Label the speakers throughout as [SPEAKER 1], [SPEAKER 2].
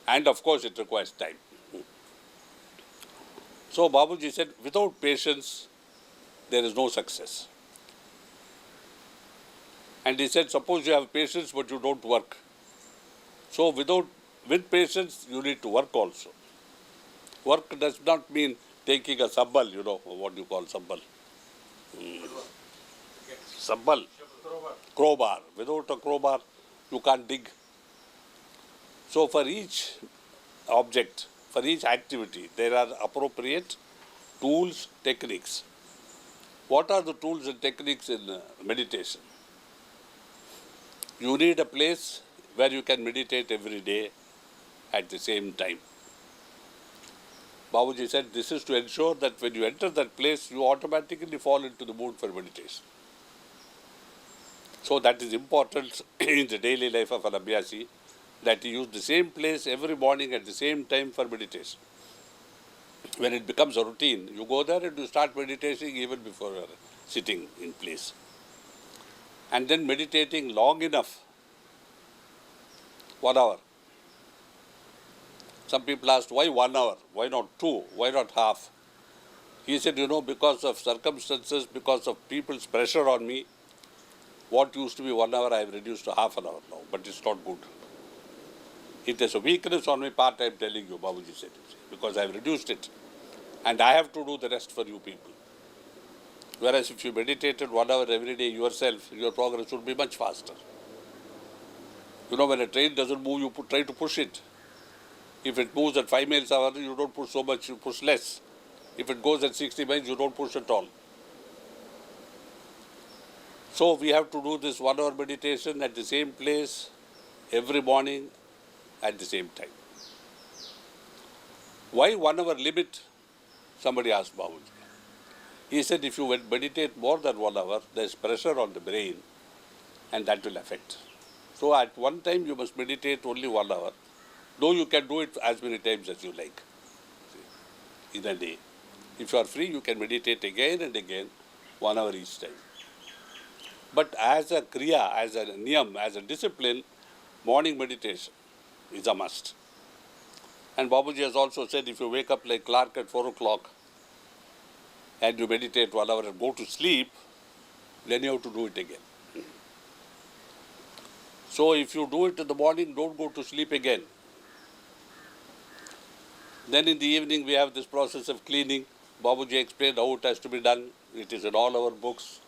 [SPEAKER 1] And of course, it requires time. So Babuji said, without patience, there is no success. And he said, suppose you have patience but you don't work. So with patience, you need to work also. Work does not mean taking a sabbal, what do you call sabbal? Sabbal. Crowbar. Without a crowbar, you can't dig. So for each object, for each activity, there are appropriate tools, techniques. What are the tools and techniques in meditation? You need a place where you can meditate every day at the same time. Babuji said this is to ensure that when you enter that place, you automatically fall into the mood for meditation. So that is important in the daily life of an Abhyasi, that you use the same place every morning at the same time for meditation. When it becomes a routine, you go there and you start meditating even before sitting in place. And then meditating long enough, 1 hour. Some people asked, why 1 hour? Why not 2? Why not half? He said, because of circumstances, because of people's pressure on me, what used to be 1 hour, I have reduced to half an hour now, but it's not good. It is a weakness on my part, I am telling you, Babuji said, because I have reduced it. And I have to do the rest for you people. Whereas if you meditated 1 hour every day yourself, your progress would be much faster. When a train doesn't move, you try to push it. If it moves at 5 miles an hour, you don't push so much, you push less. If it goes at 60 miles, you don't push at all. So we have to do this 1 hour meditation at the same place, every morning, at the same time. Why 1 hour limit? Somebody asked Babuji. He said, if you meditate more than 1 hour, there is pressure on the brain and that will affect. So at one time you must meditate only 1 hour, though you can do it as many times as you like in a day. If you are free, you can meditate again and again, 1 hour each time. But as a kriya, as a niyam, as a discipline, morning meditation is a must. And Babuji has also said, if you wake up like Clark at 4 o'clock and you meditate 1 hour and go to sleep, then you have to do it again. So if you do it in the morning, don't go to sleep again. Then in the evening, we have this process of cleaning. Babuji explained how it has to be done. It is in all our books.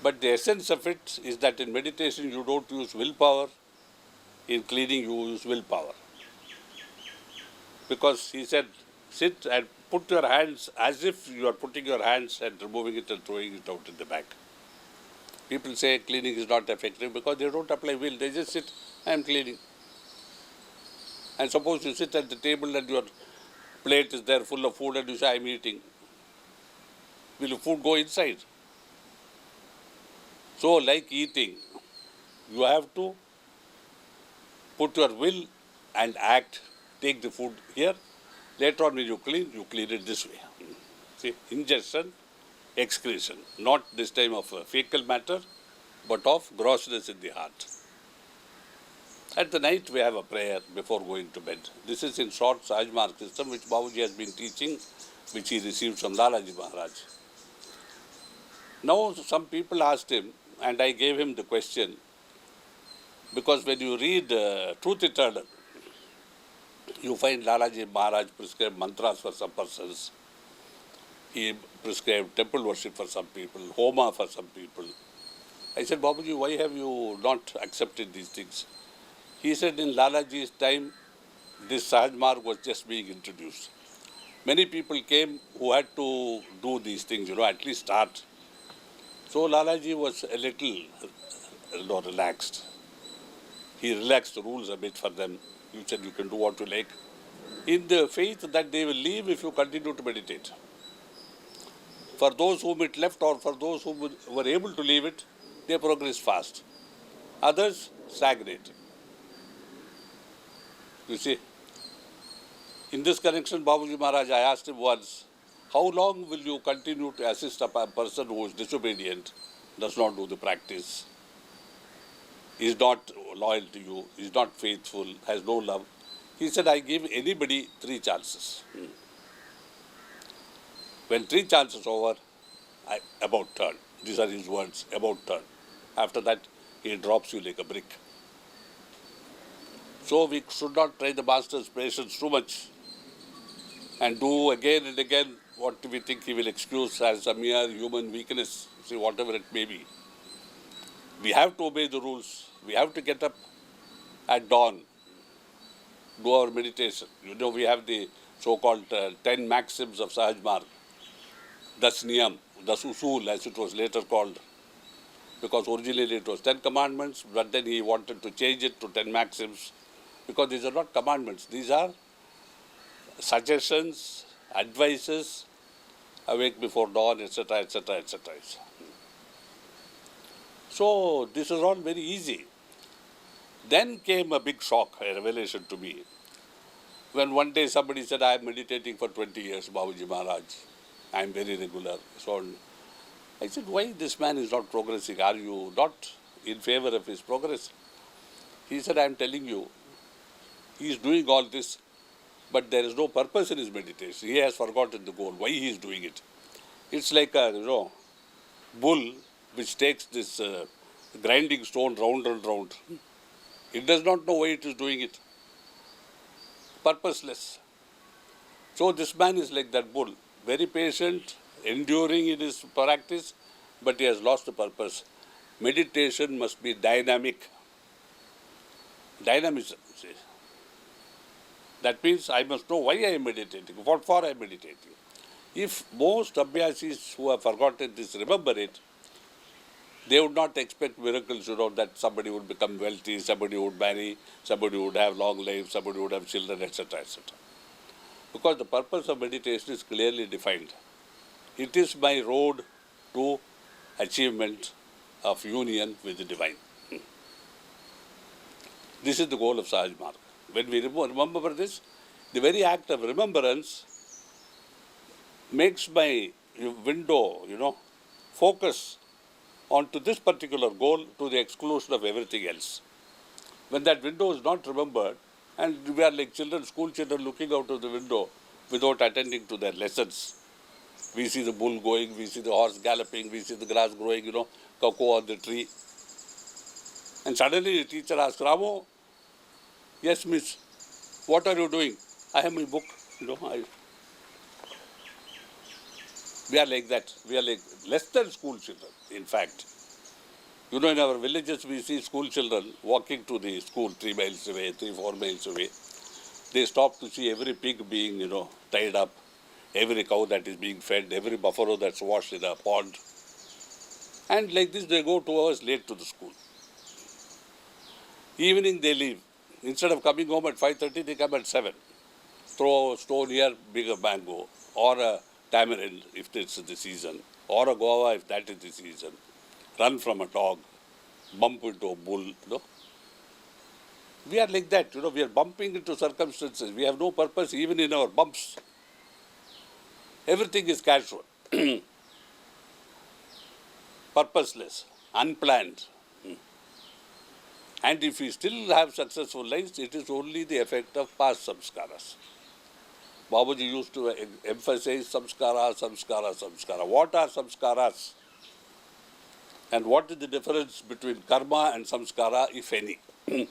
[SPEAKER 1] But the essence of it is that in meditation, you don't use willpower. In cleaning, you use willpower. Because he said, sit and put your hands as if you are putting your hands and removing it and throwing it out in the back. People say cleaning is not effective because they don't apply will. They just sit, I am cleaning. And suppose you sit at the table and your plate is there full of food and you say, I am eating. Will the food go inside? So like eating, you have to put your will and act, take the food here. Later on when you clean it this way. See, ingestion, excretion, not this time of fecal matter, but of grossness in the heart. At the night we have a prayer before going to bed. This is in short Sahaj Marg system which Babuji has been teaching, which he received from Lalaji Maharaj. Now some people asked him, and I gave him the question, because when you read Truth Eternal, you find Lalaji Maharaj prescribed mantras for some persons. He prescribed temple worship for some people, Homa for some people. I said, Babuji, why have you not accepted these things? He said, in Lalaji's time, this Sahaj Marg was just being introduced. Many people came who had to do these things, at least start. So Lalaji was a little relaxed. He relaxed the rules a bit for them. You said you can do what you like, in the faith that they will leave if you continue to meditate. For those whom it left or for those who were able to leave it, they progress fast. Others stagnate. You see, in this connection, Babuji Maharaj, I asked him once, how long will you continue to assist a person who is disobedient, does not do the practice? is not loyal to you, is not faithful, has no love. He said, I give anybody 3 chances. When 3 chances over, I about turn. These are his words, about turn. After that, he drops you like a brick. So we should not try the master's patience too much and do again and again what we think he will excuse as a mere human weakness, see, whatever it may be. We have to obey the rules. We have to get up at dawn, do our meditation. You know, we have the so-called 10 maxims of Sahaj Marg, Das Niyam, Das Usul, as it was later called, because originally it was 10 commandments, but then he wanted to change it to 10 maxims, because these are not commandments. These are suggestions, advices, awake before dawn, etc., etc., etc. So this is all very easy. Then came a big shock, a revelation to me. When one day somebody said, I am meditating for 20 years, Babuji Maharaj. I am very regular. So on. I said, why this man is not progressing? Are you not in favor of his progress? He said, I am telling you, he is doing all this, but there is no purpose in his meditation. He has forgotten the goal, why he is doing it. It's like a, bull which takes this grinding stone round and round. It does not know why it is doing it. Purposeless. So this man is like that bull, very patient, enduring in his practice, but he has lost the purpose. Meditation must be dynamic. Dynamism. See. That means I must know why I am meditating, what for I am meditating. If most abhyasis who have forgotten this remember it, they would not expect miracles, that somebody would become wealthy, somebody would marry, somebody would have long life, somebody would have children, etc., etc. Because the purpose of meditation is clearly defined. It is my road to achievement of union with the divine. This is the goal of Sahaj Marg. When we remember this, the very act of remembrance makes my window, focus onto this particular goal to the exclusion of everything else. When that window is not remembered, and we are like children, school children looking out of the window without attending to their lessons. We see the bull going, we see the horse galloping, we see the grass growing, cocoa on the tree. And suddenly the teacher asks, Ramo, yes, miss, what are you doing? I have my book, We are like that. We are like less than school children, in fact. In our villages, we see school children walking to the school 3 miles away, 3-4 miles away. They stop to see every pig being, tied up, every cow that is being fed, every buffalo that's washed in a pond. And like this, they go 2 hours late to the school. Evening, they leave. Instead of coming home at 5:30, they come at 7. Throw a stone here, big a mango, or a tamarind if it's the season, or a guava if that is the season. Run from a dog, bump into a bull, We are like that, we are bumping into circumstances. We have no purpose even in our bumps. Everything is casual, purposeless, unplanned. And if we still have successful lives, it is only the effect of past samskaras. Babuji used to emphasize samskara, samskara, samskara. What are samskaras? And what is the difference between karma and samskara, if any? The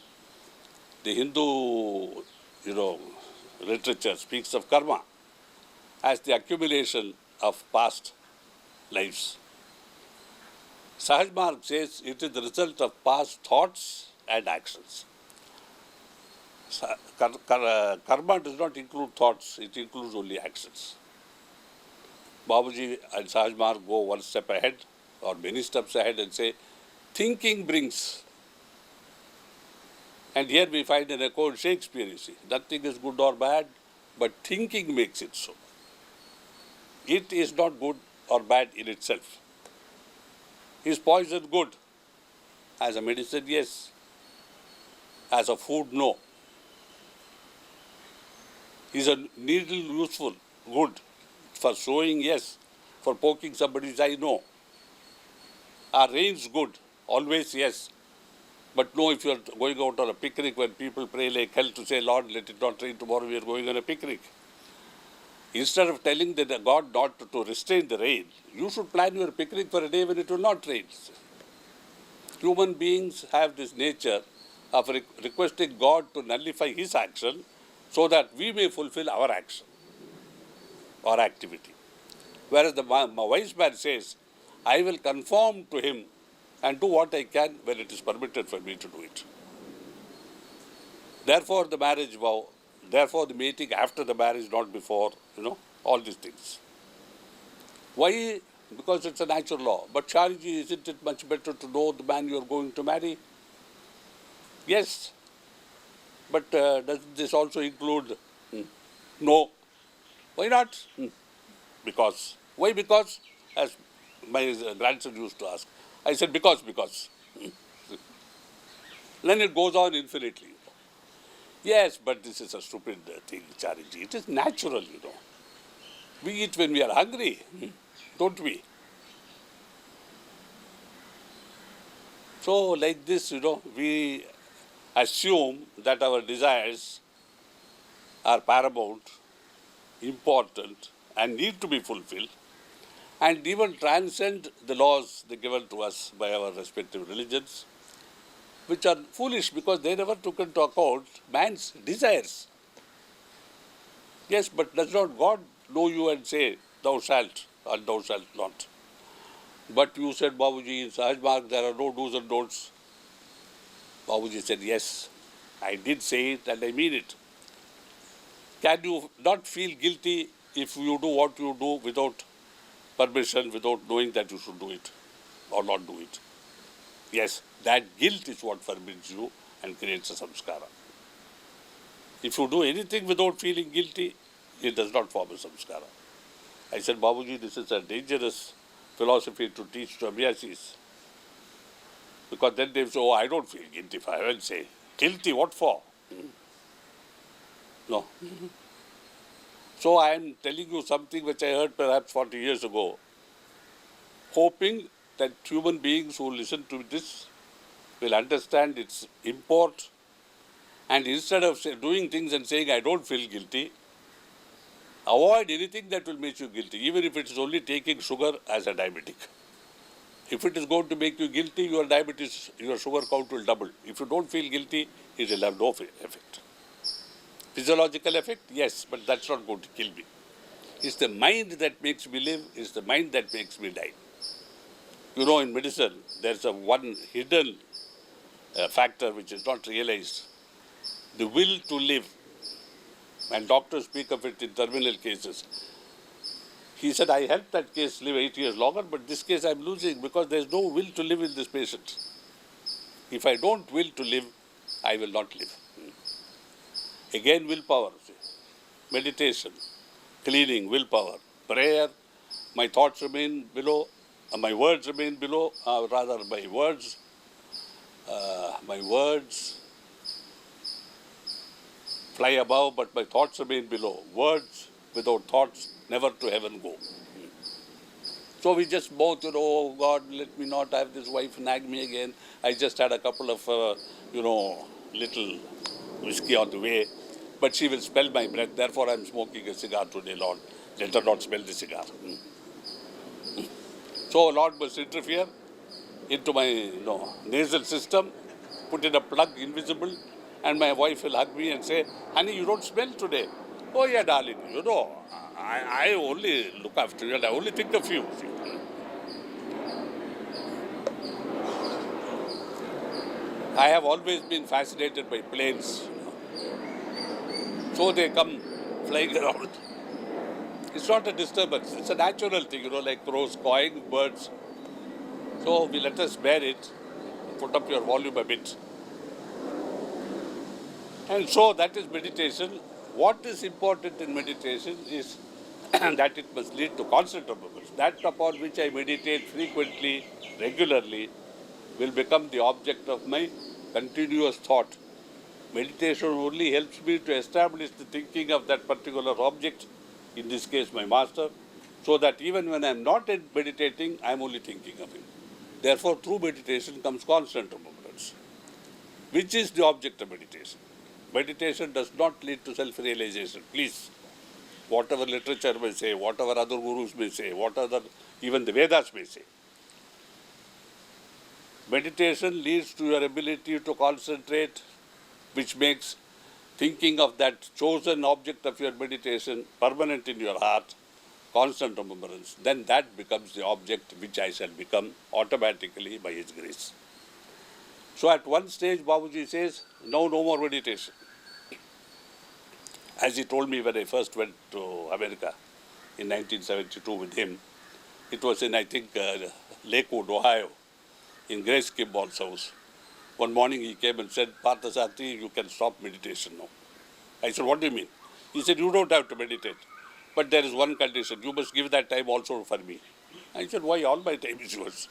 [SPEAKER 1] Hindu, literature speaks of karma as the accumulation of past lives. Sahaj Marg says it is the result of past thoughts and actions. Karma does not include thoughts, it includes only actions. Babuji and Sahaj Marg go one step ahead or many steps ahead and say, thinking brings. And here we find an echo in Shakespeare, you see. Nothing is good or bad, but thinking makes it so. It is not good or bad in itself. Is poison good? As a medicine, yes. As a food, no. Is a needle useful? Good. For sewing, yes. For poking somebody's eye, no. Are rains good? Always, yes. But no, if you are going out on a picnic when people pray like hell to say, Lord, let it not rain tomorrow, we are going on a picnic. Instead of telling that God not to restrain the rain, you should plan your picnic for a day when it will not rain. Human beings have this nature of requesting God to nullify His action so that we may fulfill our action or activity. Whereas the wise man says, I will conform to Him and do what I can when it is permitted for me to do it. Therefore, the marriage vow, therefore, the meeting after the marriage, not before, all these things. Why? Because it's a natural law. But Shariji, isn't it much better to know the man you are going to marry? Yes. But does this also include? No. Why not? Because. Why because? As my grandson used to ask. I said, because. Then it goes on infinitely. Yes, but this is a stupid thing, Charity. It is natural, We eat when we are hungry, don't we? So, like this, we assume that our desires are paramount, important, and need to be fulfilled, and even transcend the laws given to us by our respective religions, which are foolish because they never took into account man's desires. Yes, but does not God know you and say, thou shalt and thou shalt not? But you said, Babuji, in Sahaj Marg there are no do's and don'ts. Babuji said, yes, I did say it and I mean it. Can you not feel guilty if you do what you do without permission, without knowing that you should do it or not do it? Yes, that guilt is what forbids you and creates a samskara. If you do anything without feeling guilty, it does not form a samskara. I said, Babuji, this is a dangerous philosophy to teach to abhyasis. Because then they say, oh, I don't feel guilty if I haven't say. Guilty, what for? No. So I am telling you something which I heard perhaps 40 years ago, hoping that human beings who listen to this will understand its import, and instead of doing things and saying, I don't feel guilty, avoid anything that will make you guilty, even if it is only taking sugar as a diabetic. If it is going to make you guilty, your diabetes, your sugar count will double. If you don't feel guilty, it will have no effect. Physiological effect, yes, but that's not going to kill me. It's the mind that makes me live, it's the mind that makes me die. In medicine, there's one hidden factor which is not realized. The will to live. And doctors speak of it in terminal cases. He said, I helped that case live 8 years longer, but this case I'm losing because there's no will to live in this patient. If I don't will to live, I will not live. Again, willpower. Meditation, cleaning, willpower, prayer. My thoughts remain below, my words remain below, rather my words fly above, but my thoughts remain below. Words without thoughts never to heaven go. So we just both, oh God, let me not have this wife nag me again. I just had a couple of, little whiskey on the way, but she will smell my breath. Therefore, I'm smoking a cigar today, Lord. Let her not smell the cigar. So Lord must interfere into my nasal system, put in a plug invisible, and my wife will hug me and say, honey, you don't smell today. Oh yeah, darling, I only look after you and I only think of you. I have always been fascinated by planes. So they come flying around. It's not a disturbance, it's a natural thing, like crows cawing, birds. So we let us bear it, put up your volume a bit. And so that is meditation. What is important in meditation is that it must lead to constant remembrance. That upon which I meditate frequently, regularly, will become the object of my continuous thought. Meditation only helps me to establish the thinking of that particular object, in this case my master, so that even when I am not meditating, I am only thinking of him. Therefore, through meditation comes constant remembrance. which is the object of meditation. Meditation does not lead to self-realization, please. Whatever literature may say, whatever other gurus may say, even the Vedas may say. Meditation leads to your ability to concentrate, which makes thinking of that chosen object of your meditation permanent in your heart, constant remembrance. Then that becomes the object which I shall become automatically by His grace. So at one stage, Babuji says, no more meditation. As he told me when I first went to America in 1972 with him, it was in, I think, Lakewood, Ohio, in Grace Kimball's house. One morning he came and said, Parthasarathy, you can stop meditation now. I said, what do you mean? He said, you don't have to meditate. But there is one condition, you must give that time also for me. I said, why? All my time is yours.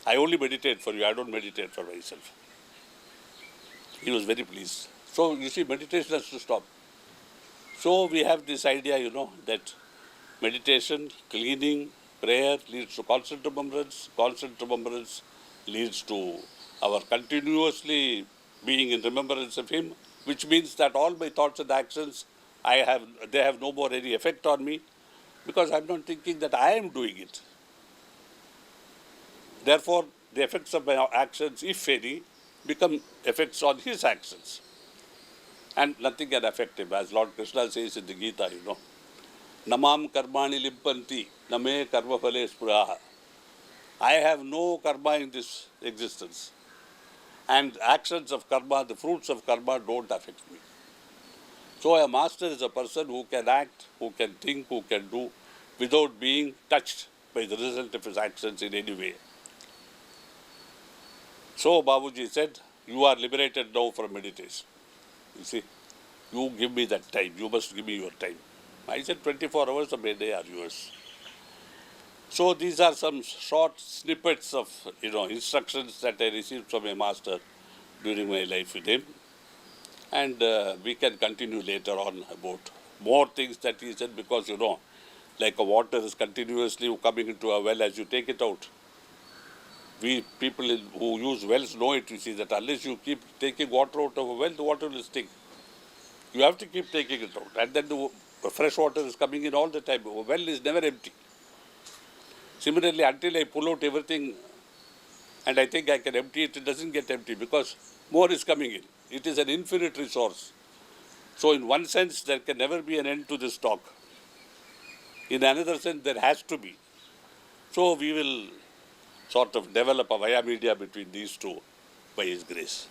[SPEAKER 1] I only meditate for you, I don't meditate for myself. He was very pleased. So, you see, meditation has to stop. So, we have this idea, that meditation, cleaning, prayer leads to constant remembrance leads to our continuously being in remembrance of Him, which means that all my thoughts and actions, they have no more any effect on me, because I am not thinking that I am doing it. Therefore, the effects of my actions, if any, become effects on His actions. And nothing can affect Him. As Lord Krishna says in the Gita, Namam karmani limpanti, name karma phale spuraha. I have no karma in this existence. And actions of karma, the fruits of karma don't affect me. So a master is a person who can act, who can think, who can do without being touched by the result of his actions in any way. So Babuji said, you are liberated now from meditation. You see, you give me that time, you must give me your time. I said 24 hours of a day are yours. So these are some short snippets of instructions that I received from a master during my life with him. And we can continue later on about more things that he said, because like a water is continuously coming into a well as you take it out. We people who use wells know it, you see, that unless you keep taking water out of a well, the water will stink. You have to keep taking it out. And then the fresh water is coming in all the time. A well is never empty. Similarly, until I pull out everything and I think I can empty it, it doesn't get empty because more is coming in. It is an infinite resource. So in one sense, there can never be an end to this talk. In another sense, there has to be. So we will sort of develop a via media between these two by His grace.